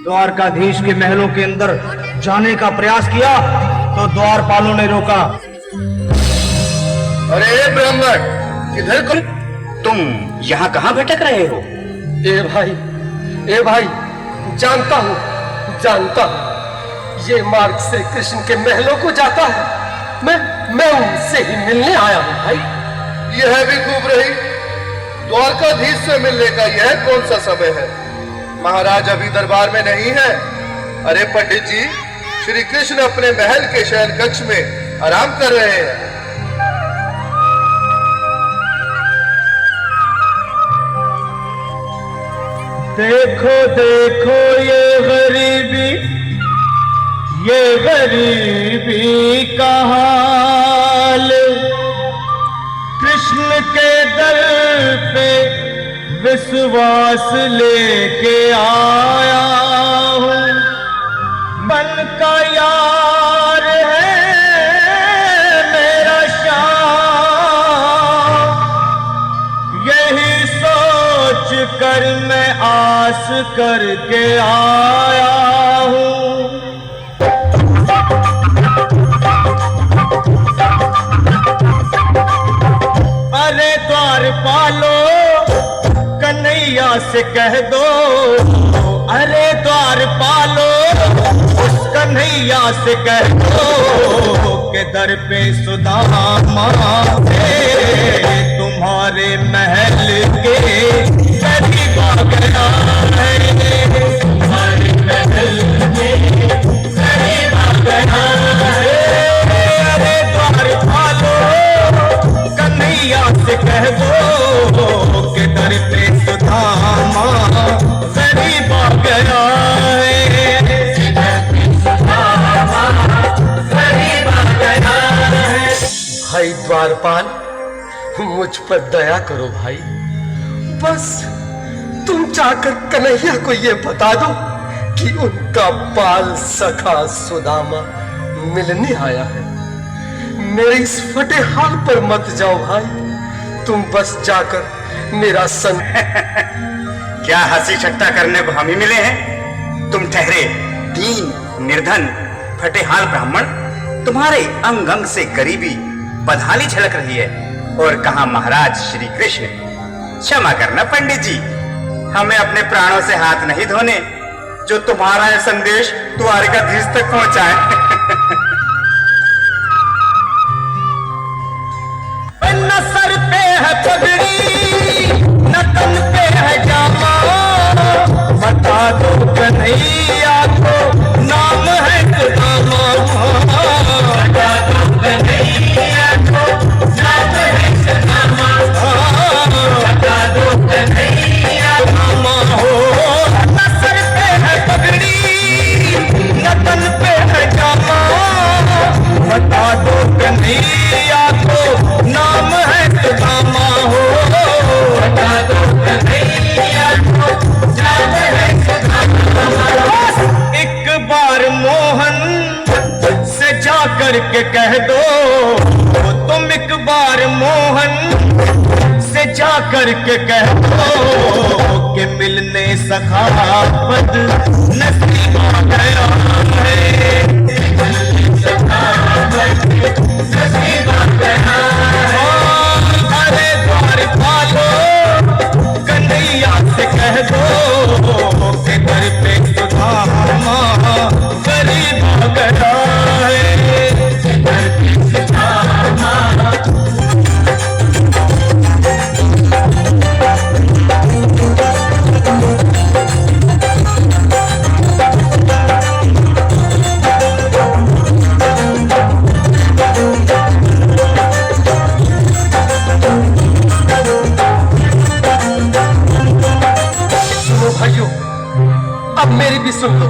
द्वारकाधीश के महलों के अंदर जाने का प्रयास किया तो द्वारपालों ने रोका। अरे ब्राह्मण, किधर को? तुम यहाँ कहाँ भटक रहे हो? ए भाई, जानता हूँ ये मार्ग श्री कृष्ण के महलों को जाता है। मैं उनसे ही मिलने आया हूँ भाई। यह भी खूब रही, द्वारकाधीश से मिलने का यह कौन सा समय है? महाराज अभी दरबार में नहीं है। अरे पंडित जी, श्री कृष्ण अपने महल के शयन कक्ष में आराम कर रहे हैं। देखो देखो ये गरीबी का हाल, कृष्ण के दर पे विश्वास लेके आया हूँ। मन का यार है मेरा श्याम, यही सोच कर मैं आस करके आया हूँ। अरे द्वारपालो, कन्हैया से कह दो, अरे द्वारपालो, उस कन्हैया से कह दो के दर पे सुदामा तुम्हारे महल के करीब आ गया है। तुम्हारे महल के करीब आ गया है। अरे द्वारपालो, कन्हैया से कह दो के दर पे सुदामा करीब आ गया है। भाई द्वारपाल, मुझ पर दया करो भाई। बस तुम जाकर कन्हैया को ये बता दो कि उनका बाल सखा सुदामा मिलने आया है। मेरे इस फटे हाल पर मत जाओ भाई, तुम बस जाकर मेरा संग। क्या हंसी ठट्टा करने को हम ही मिले हैं? तुम ठहरे दीन निर्धन फटेहाल ब्राह्मण, तुम्हारे अंग अंग से गरीबी बदहाली झलक रही है। और कहा महाराज श्री कृष्ण? क्षमा करना पंडित जी, हमें अपने प्राणों से हाथ नहीं धोने जो तुम्हारा यह संदेश द्वारकाधीश तक पहुंचाए। न सर पे है पगड़ी, न तन पे है जामा, बता दो कन्हैया को नाम है सुदामा। बता दो कन्हैया को नाम है सुदामा। बता दो कन्हैया नामा हो। न सर पे है पगड़ी, न तन पे है जामा, बता दो कन्हैया को नाम है सुदामा हो। बता दो कन्हैया को नाम है सुदामा। एक बार मोहन से जा करके कह दो, तुम एक बार मोहन से जा करके कह दो कि मिलने सखा पद नसीब आ गया है। नसीब आ गया है। अरे द्वारपालो, कन्हैया से कह दो कि दर पे सुदामा करीब आ गया है। दर पे सुदामा। अब मेरी भी सुन लो।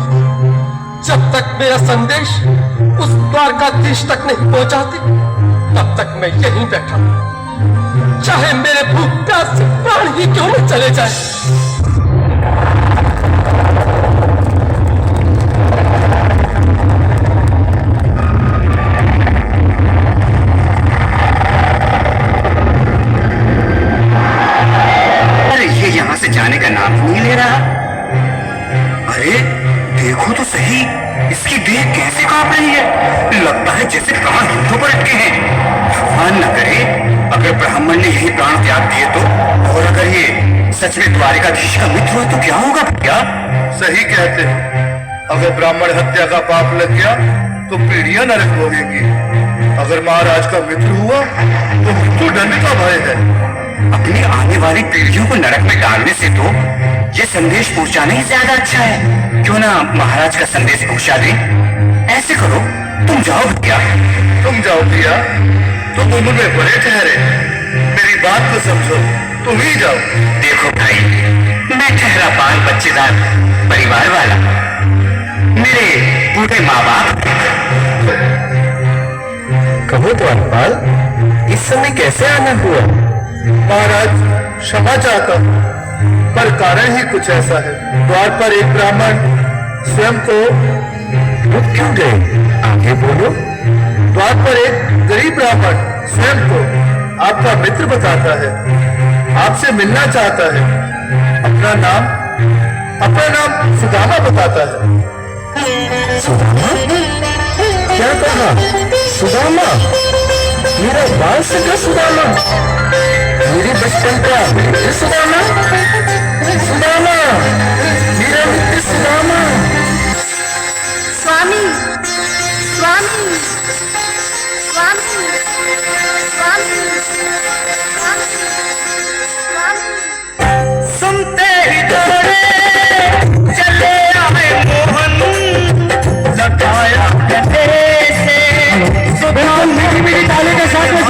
जब तक मेरा संदेश उस द्वारकाधीश तक नहीं पहुंचाते, तब तक मैं यहीं बैठा, चाहे मेरे भूख प्यास से प्राण ही क्यों न चले जाए। अरे ये यहां से जाने का नाम नहीं ले रहा। अरे देखो तो सही, इसकी देह कैसे कांप रही है। लगता है जैसे प्राण हाथों पर अटके हैं। भगवान न करे अगर ब्राह्मण ने यही प्राण त्याग दिए तो, और अगर ये सच में द्वारिकाधीश का मित्र हुआ तो क्या होगा भैया? सही कहते हैं, अगर ब्राह्मण हत्या का पाप लग गया तो पीढ़ियां नरक भोगेंगी। अगर महाराज का मित्र हुआ तो मृत्यु दंड का भय है। अपनी आने वाली पीढ़ियों को नरक में डालने से तो ये संदेश पहुंचाना ही ज्यादा अच्छा है। क्यों ना महाराज का संदेश पहुंचा दे। ऐसे करो, तुम जाओ भैया। तुम जाओ भैया, तुम उम्र में बड़े ठहरे, मेरी बात को समझो, तुम ही जाओ। देखो भाई, मैं ठहरा पाल बच्चेदार परिवार वाला, मेरे बूढ़े माँ बाप। कहो द्वारपाल, इस समय कैसे आना हुआ? महाराज क्षमा चाहता हूं, पर कारण ही कुछ ऐसा है। द्वार पर एक ब्राह्मण स्वयं को रुक क्यों गए? आगे बोलो। द्वार पर एक गरीब ब्राह्मण स्वयं को आपका मित्र बताता है, आपसे मिलना चाहता है। अपना नाम सुदामा बताता है। सुदामा? क्या कहा? सुदामा? मेरा बाल सगा सुदामा? मेरे बचपन का मित्र सुदामा? सुदामा, मेरा मित्र सुदामा। स्वामी, स्वामी, स्वामी, स्वामी, स्वामी। सुनते ही दौड़े चले आए मोहन, लगाया गले से मेरी ताले के साथ में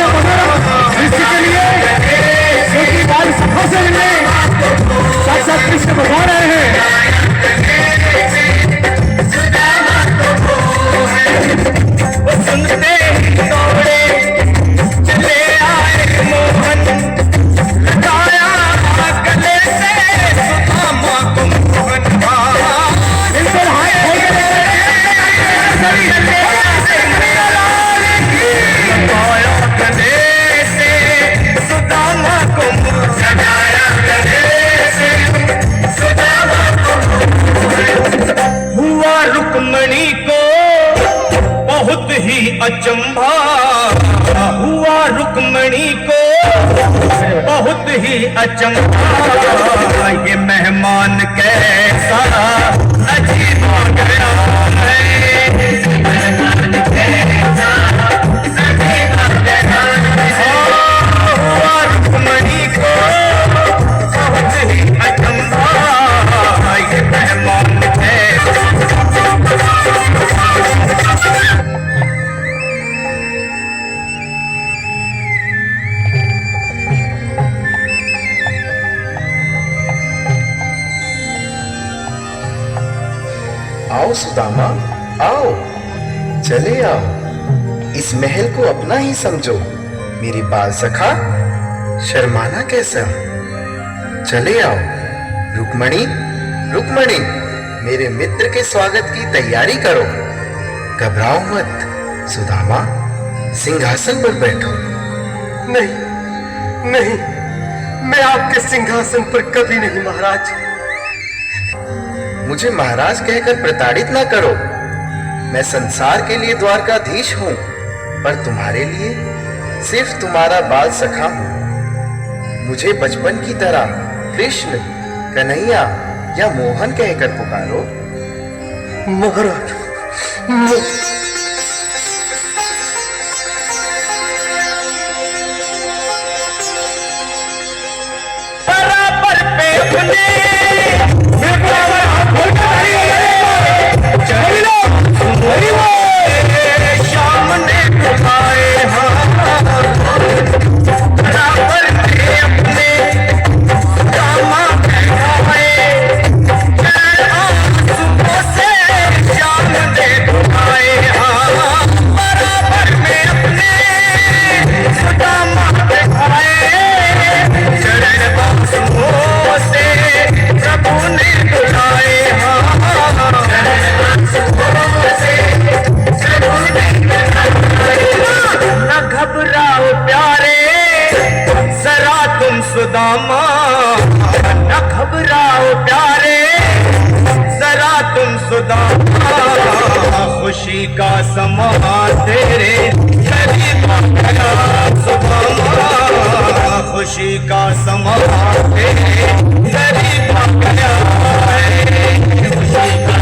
इसके लिए एक बाल सफा से मिले, साथ कृष्ण बता रहे हैं। सुनते ही दौड़े चले आए मोहन, लगाया गले से सुदामा को मोहन। हुआ रुक्मणी को बहुत ही अचंभा, हुआ रुक्मणी को बहुत ही अचंभा। ये मेहमान कैसा अजीब आ गया है, मेहमान कैसा अजीब आ गया है। हुआ रुक्मणी को बहुत ही अचंभा, ये मेहमान कैसा। आओ सुदामा, आओ, चले आओ। इस महल को अपना ही समझो। मेरी बाल सखा, शर्माना कैसा? चले आओ। रुक्मणी, रुक्मणी, मेरे मित्र के स्वागत की तैयारी करो। घबराओ मत। सुदामा, सिंहासन पर बैठो। नहीं, नहीं, मैं आपके सिंहासन पर कभी नहीं महाराज। मुझे महाराज कहकर प्रताड़ित ना करो। मैं संसार के लिए द्वारकाधीश हूं, पर तुम्हारे लिए सिर्फ तुम्हारा बाल सखा हूं। मुझे बचपन की तरह कृष्ण, कन्हैया या मोहन कहकर पुकारो। महाराज, बराबर पे अपने शाम ने बुलाए, बराबर पे अपने दामा बैठाए, सुबह से शाम ने बुलाए। सुदामा, खुशी का समा तेरे करीब आ गया सुदामा, खुशी का समा तेरे करीब आ गया है, खुशी का